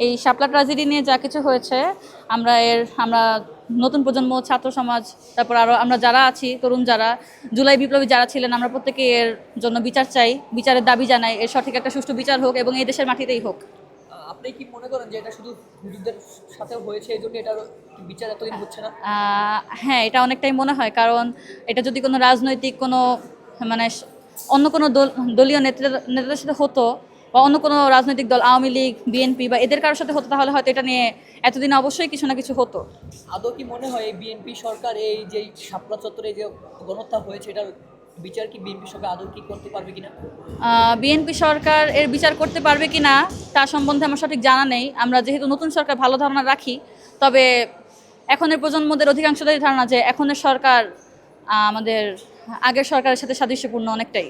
এই শাপলা ট্র্যাজেডি নিয়ে যা কিছু হয়েছে আমরা নতুন প্রজন্ম, ছাত্র সমাজ, তারপর আরও আমরা যারা আছি তরুণ যারা, জুলাই বিপ্লবী যারা ছিলেন, আমরা প্রত্যেকে এর জন্য বিচার চাই, বিচারের দাবি জানাই, এর সঠিক একটা সুষ্ঠু বিচার হোক এবং এই দেশের মাটিতেই হোক। আপনি কি মনে করেন যে এটা শুধু হুজুরদের সাথে হয়েছে এই জন্য এটার বিচার এতদিন হচ্ছে না? হ্যাঁ, এটা অনেকটাই মনে হয়, কারণ এটা যদি কোনো রাজনৈতিক কোনো মানে অন্য কোনো দলীয় নেতাদের সাথে হতো, বা অন্য কোনো রাজনৈতিক দল, আওয়ামী লীগ, বিএনপি বা এদের কারোর সাথে হতো, তাহলে হয়তো এটা নিয়ে এতদিন অবশ্যই কিছু না কিছু হতো। আদৌ কি মনে হয় এই বিএনপি সরকার এই যে শাপলা চত্বরে যে গণহত্যা হয়েছে এটার বিচার কি বিএনপি সরকার আদৌ কি করতে পারবে কিনা? বিএনপি সরকার এর বিচার করতে পারবে কি না তা সম্বন্ধে আমার সঠিক জানা নেই। আমরা যেহেতু নতুন সরকার ভালো ধারণা রাখি, তবে এখনের প্রজন্মদের অধিকাংশটাই ধারণা যে এখনের সরকার আমাদের আগের সরকারের সাথে সাদৃশ্যপূর্ণ অনেকটাই।